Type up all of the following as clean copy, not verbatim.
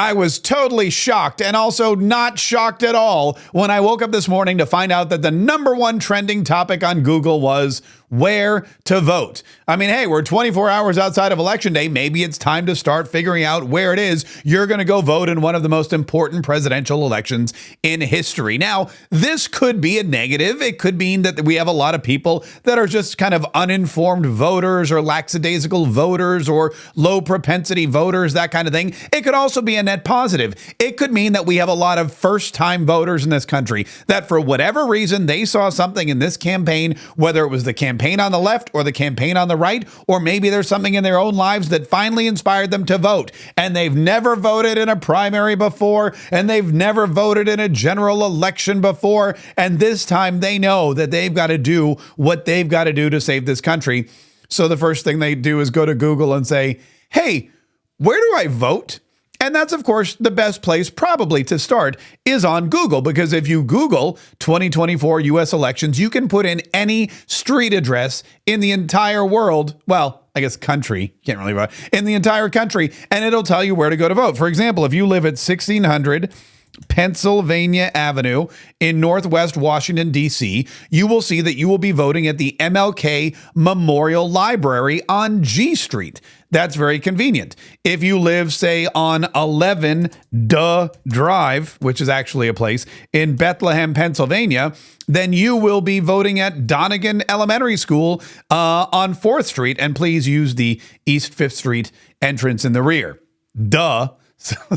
I was totally shocked and also not shocked at all when I woke up this morning to find out that the number one trending topic on Google was where to vote. I mean, hey, we're 24 hours outside of Election Day. Maybe it's time to start figuring out where it is you're going to go vote in one of the most important presidential elections in history. Now, this could be a negative. It could mean that we have a lot of people that are just kind of uninformed voters or lackadaisical voters or low propensity voters, that kind of thing. It could also be a net positive. It could mean that we have a lot of first-time voters in this country that for whatever reason, they saw something in this campaign, whether it was the campaign on the left or the campaign on the right, or maybe there's something in their own lives that finally inspired them to vote. And they've never voted in a primary before, and they've never voted in a general election before. And this time they know that they've got to do what they've got to do to save this country. So the first thing they do is go to Google and say, hey, where do I vote? And that's, of course, the best place probably to start is on Google, because if you Google 2024 U.S. elections, you can put in any street address in the entire world. Well, I guess country, can't really vote, in the entire country, and it'll tell you where to go to vote. For example, if you live at 1600 Pennsylvania Avenue in Northwest Washington, D.C., you will see that you will be voting at the MLK Memorial Library on G Street. That's very convenient. If you live, say, on 11 Drive, which is actually a place in Bethlehem, Pennsylvania, then you will be voting at Donegan Elementary School on 4th Street. And please use the East 5th Street entrance in the rear. Duh.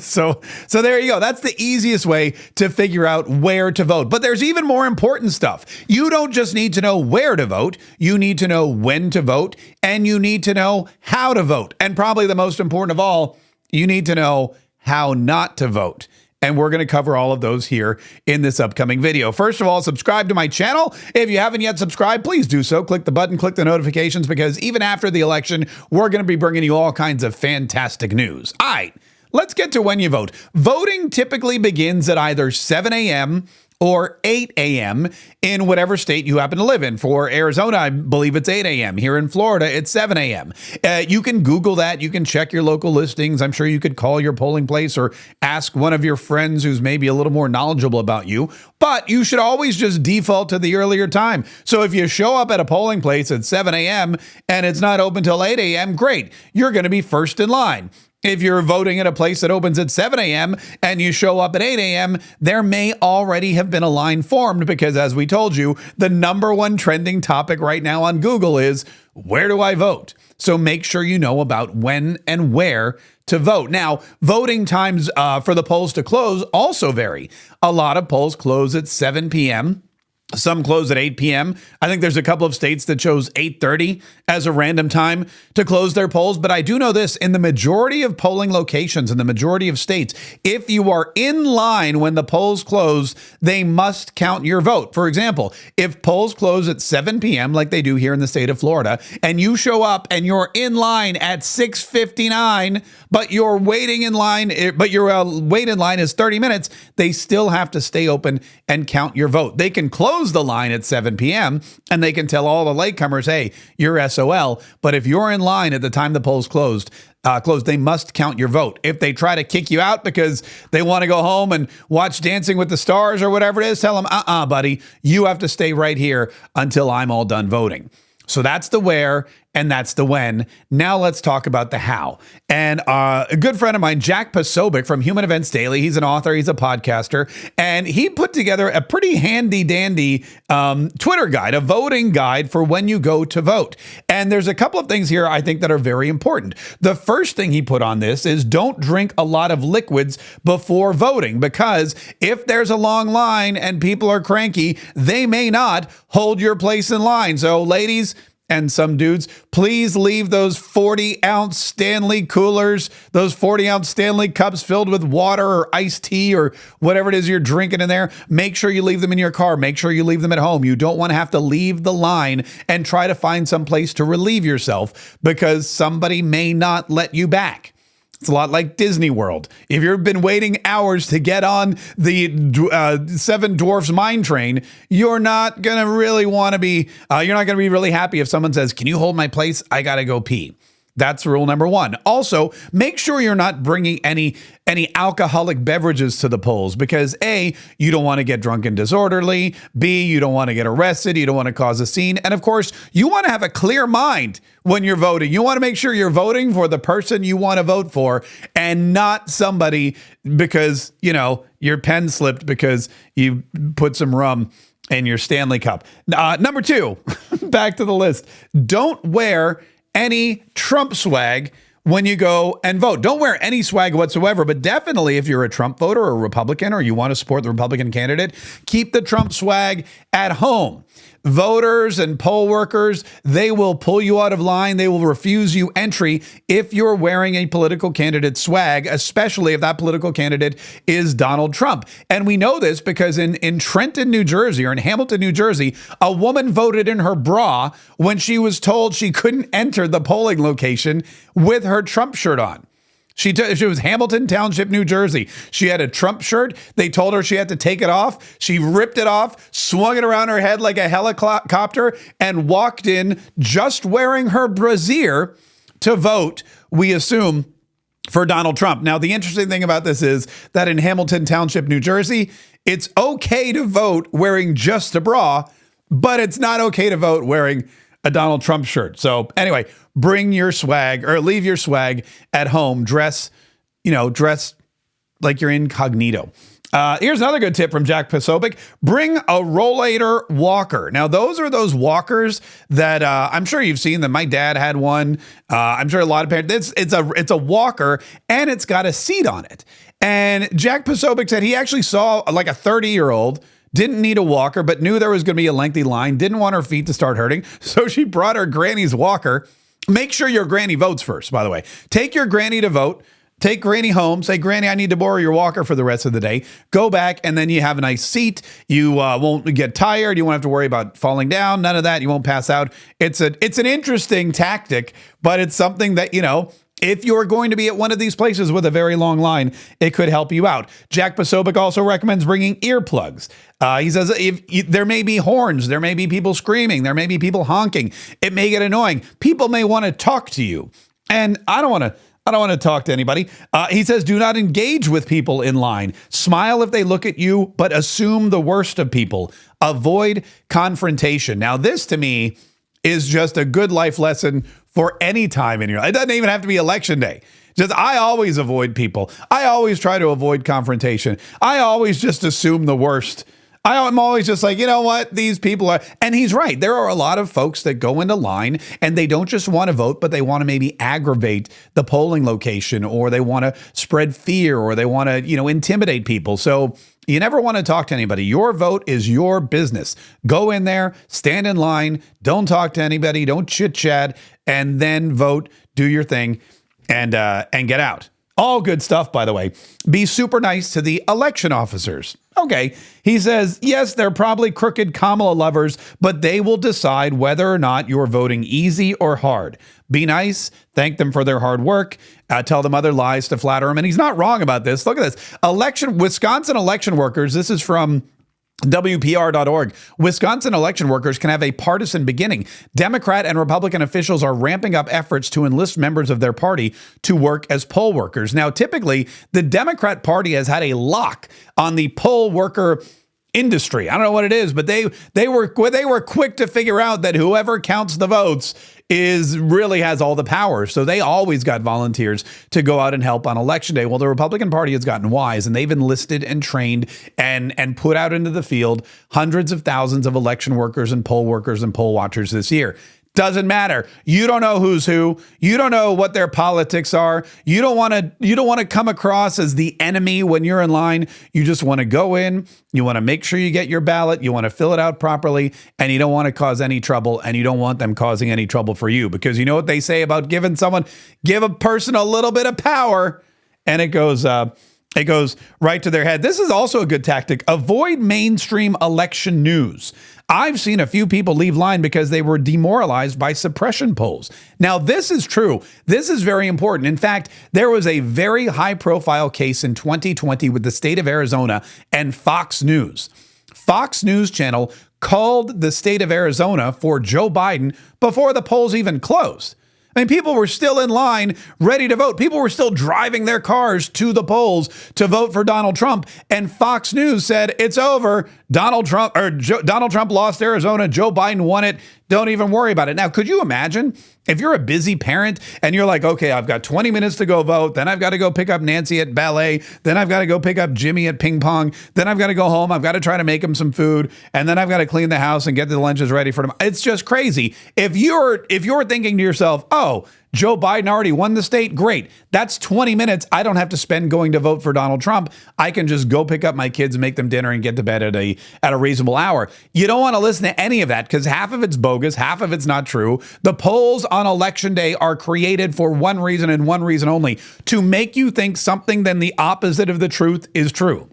So there you go. That's the easiest way to figure out where to vote. But there's even more important stuff. You don't just need to know where to vote. You need to know when to vote, and you need to know how to vote. And probably the most important of all, you need to know how not to vote. And we're going to cover all of those here in this upcoming video. First of all, subscribe to my channel. If you haven't yet subscribed, please do so. Click the button, click the notifications, because even after the election, we're going to be bringing you all kinds of fantastic news. All right. Let's get to when you vote. Voting typically begins at either 7 a.m. or 8 a.m. in whatever state you happen to live in. For Arizona, I believe it's 8 a.m. Here in Florida, it's 7 a.m. You can Google that. You can check your local listings. I'm sure you could call your polling place or ask one of your friends who's maybe a little more knowledgeable about you. But you should always just default to the earlier time. So if you show up at a polling place at 7 a.m. and it's not open till 8 a.m., great. You're going to be first in line. If you're voting at a place that opens at 7 a.m. and you show up at 8 a.m., there may already have been a line formed because, as we told you, the number one trending topic right now on Google is, where do I vote? So make sure you know about when and where to vote. Now, voting times for the polls to close also vary. A lot of polls close at 7 p.m., some close at 8 p.m. I think there's a couple of states that chose 8:30 as a random time to close their polls. But I do know this, in the majority of polling locations, in the majority of states, if you are in line when the polls close, they must count your vote. For example, if polls close at 7 p.m., like they do here in the state of Florida, and you show up and you're in line at 6:59, but your wait in line is 30 minutes, they still have to stay open and count your vote. They can close the line at 7 p.m. and they can tell all the latecomers, hey, you're SOL. But if you're in line at the time the polls closed, they must count your vote. If they try to kick you out because they want to go home and watch Dancing with the Stars or whatever it is, tell them, buddy, you have to stay right here until I'm all done voting. So that's the where and that's the when. Now let's talk about the how. And a good friend of mine, Jack Posobiec from Human Events Daily, he's an author, he's a podcaster, and he put together a pretty handy-dandy Twitter guide, a voting guide for when you go to vote. And there's a couple of things here I think that are very important. The first thing he put on this is don't drink a lot of liquids before voting, because if there's a long line and people are cranky, they may not hold your place in line. So ladies, and some dudes, please leave those 40-ounce Stanley coolers, those 40-ounce Stanley cups filled with water or iced tea or whatever it is you're drinking in there. Make sure you leave them in your car. Make sure you leave them at home. You don't want to have to leave the line and try to find some place to relieve yourself because somebody may not let you back. It's a lot like Disney World. If you've been waiting hours to get on the Seven Dwarfs Mine Train, you're not going to really want to be, you're not going to be really happy if someone says, can you hold my place? I got to go pee. That's rule number one. Also, make sure you're not bringing any alcoholic beverages to the polls because A, you don't want to get drunk and disorderly. B, you don't want to get arrested. You don't want to cause a scene. And of course, you want to have a clear mind when you're voting. You want to make sure you're voting for the person you want to vote for and not somebody because, your pen slipped because you put some rum in your Stanley Cup. Number two, back to the list. Don't wear any Trump swag when you go and vote. Don't wear any swag whatsoever, but definitely if you're a Trump voter or a Republican or you want to support the Republican candidate, keep the Trump swag at home. Voters and poll workers, they will pull you out of line. They will refuse you entry if you're wearing a political candidate swag, especially if that political candidate is Donald Trump. And we know this because in Trenton, New Jersey, or in Hamilton, New Jersey, a woman voted in her bra when she was told she couldn't enter the polling location with her Trump shirt on. She was Hamilton Township, New Jersey. She had a Trump shirt. They told her she had to take it off. She ripped it off, swung it around her head like a helicopter, and walked in just wearing her brassiere to vote, we assume, for Donald Trump. Now, the interesting thing about this is that in Hamilton Township, New Jersey, it's okay to vote wearing just a bra, but it's not okay to vote wearing a Donald Trump shirt. So anyway, bring your swag or leave your swag at home. Dress like you're incognito. Here's another good tip from Jack Posobiec. Bring a rollator walker. Now, those are those walkers that I'm sure you've seen them. My dad had one. I'm sure a lot of parents. It's a walker and it's got a seat on it. And Jack Posobiec said he actually saw like a 30-year-old didn't need a walker, but knew there was going to be a lengthy line, didn't want her feet to start hurting. So she brought her granny's walker. Make sure your granny votes first, by the way. Take your granny to vote. Take granny home. Say, Granny, I need to borrow your walker for the rest of the day. Go back, and then you have a nice seat. You won't get tired. You won't have to worry about falling down. None of that. You won't pass out. It's an interesting tactic, but it's something that, if you're going to be at one of these places with a very long line, it could help you out. Jack Posobiec also recommends bringing earplugs. He says there may be horns, there may be people screaming, there may be people honking. It may get annoying. People may want to talk to you. And I don't want to talk to anybody. He says, do not engage with people in line. Smile if they look at you, but assume the worst of people. Avoid confrontation. Now, this to me is just a good life lesson for any time in your life. It doesn't even have to be election day. Just, I always avoid people. I always try to avoid confrontation. I always just assume the worst. I'm always just like, you know what? These people are, and he's right. There are a lot of folks that go into line and they don't just want to vote, but they want to maybe aggravate the polling location, or they want to spread fear, or they want to, intimidate people. So you never want to talk to anybody. Your vote is your business. Go in there, stand in line, don't talk to anybody, don't chit chat, and then vote, do your thing, and get out. All good stuff, by the way. Be super nice to the election officers. Okay. He says, yes, they're probably crooked Kamala lovers, but they will decide whether or not you're voting easy or hard. Be nice. Thank them for their hard work. Tell them other lies to flatter them. And he's not wrong about this. Look at this. Wisconsin election workers. This is from WPR.org. Wisconsin election workers can have a partisan beginning. Democrat and Republican officials are ramping up efforts to enlist members of their party to work as poll workers. Now, typically, the Democrat Party has had a lock on the poll worker industry. I don't know what it is, but they were quick to figure out that whoever counts the votes really has all the power. So they always got volunteers to go out and help on election day. Well, the Republican Party has gotten wise, and they've enlisted and trained and put out into the field hundreds of thousands of election workers and poll watchers this year. Doesn't matter. You don't know who's who. You don't know what their politics are. You don't want to come across as the enemy when you're in line. You just want to go in. You want to make sure you get your ballot. You want to fill it out properly, and you don't want to cause any trouble, and you don't want them causing any trouble for you, because you know what they say about give a person a little bit of power, and it goes right to their head. This is also a good tactic. Avoid mainstream election news. I've seen a few people leave line because they were demoralized by suppression polls. Now, this is true. This is very important. In fact, there was a very high-profile case in 2020 with the state of Arizona and Fox News. Fox News Channel called the state of Arizona for Joe Biden before the polls even closed. I mean, people were still in line ready to vote. People were still driving their cars to the polls to vote for Donald Trump. And Fox News said, it's over. Donald Trump lost Arizona. Joe Biden won it. Don't even worry about it. Now, could you imagine if you're a busy parent and you're like, okay, I've got 20 minutes to go vote. Then I've got to go pick up Nancy at ballet. Then I've got to go pick up Jimmy at ping pong. Then I've got to go home. I've got to try to make him some food. And then I've got to clean the house and get the lunches ready for them. It's just crazy. If you're thinking to yourself, oh, Joe Biden already won the state. Great. That's 20 minutes I don't have to spend going to vote for Donald Trump. I can just go pick up my kids, make them dinner, and get to bed at a reasonable hour. You don't want to listen to any of that because half of it's bogus, half of it's not true. The polls on election day are created for one reason and one reason only, to make you think something than the opposite of the truth is true.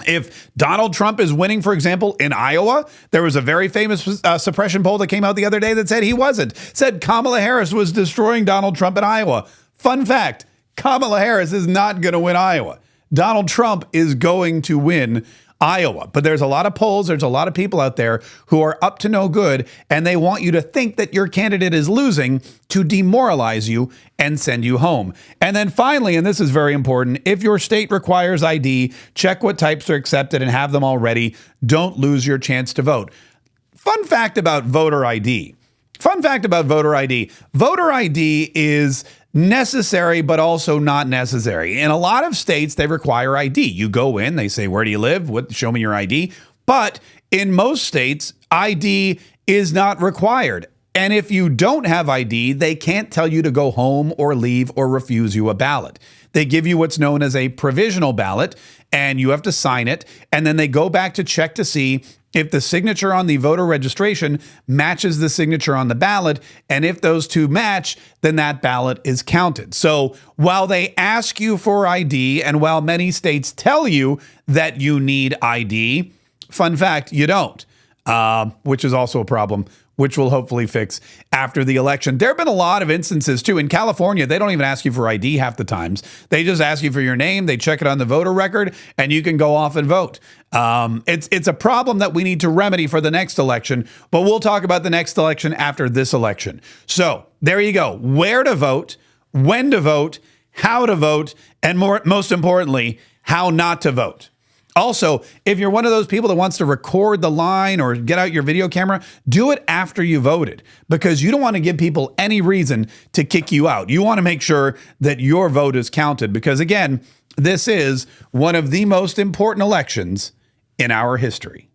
If Donald Trump is winning, for example, in Iowa, there was a very famous suppression poll that came out the other day that said he wasn't. Said Kamala Harris was destroying Donald Trump in Iowa. Fun fact, Kamala Harris is not going to win Iowa. Donald Trump is going to win Iowa. But there's a lot of polls, there's a lot of people out there who are up to no good, and they want you to think that your candidate is losing to demoralize you and send you home. And then finally, and this is very important, if your state requires ID, check what types are accepted and have them already. Don't lose your chance to vote. Fun fact about voter ID. Voter ID is necessary, but also not necessary. In a lot of states, they require ID. You go in, they say, where do you live? Show me your ID. But in most states, ID is not required. And if you don't have ID, they can't tell you to go home or leave or refuse you a ballot. They give you what's known as a provisional ballot, and you have to sign it. And then they go back to check to see if the signature on the voter registration matches the signature on the ballot. And if those two match, then that ballot is counted. So while they ask you for ID, and while many states tell you that you need ID, fun fact, you don't, which is also a problem, which we'll hopefully fix after the election. There have been a lot of instances, too. In California, they don't even ask you for ID half the times. They just ask you for your name. They check it on the voter record, and you can go off and vote. It's a problem that we need to remedy for the next election, but we'll talk about the next election after this election. So there you go. Where to vote, when to vote, how to vote, and most importantly, how not to vote. Also, if you're one of those people that wants to record the line or get out your video camera, do it after you voted, because you don't want to give people any reason to kick you out. You want to make sure that your vote is counted, because again, this is one of the most important elections in our history.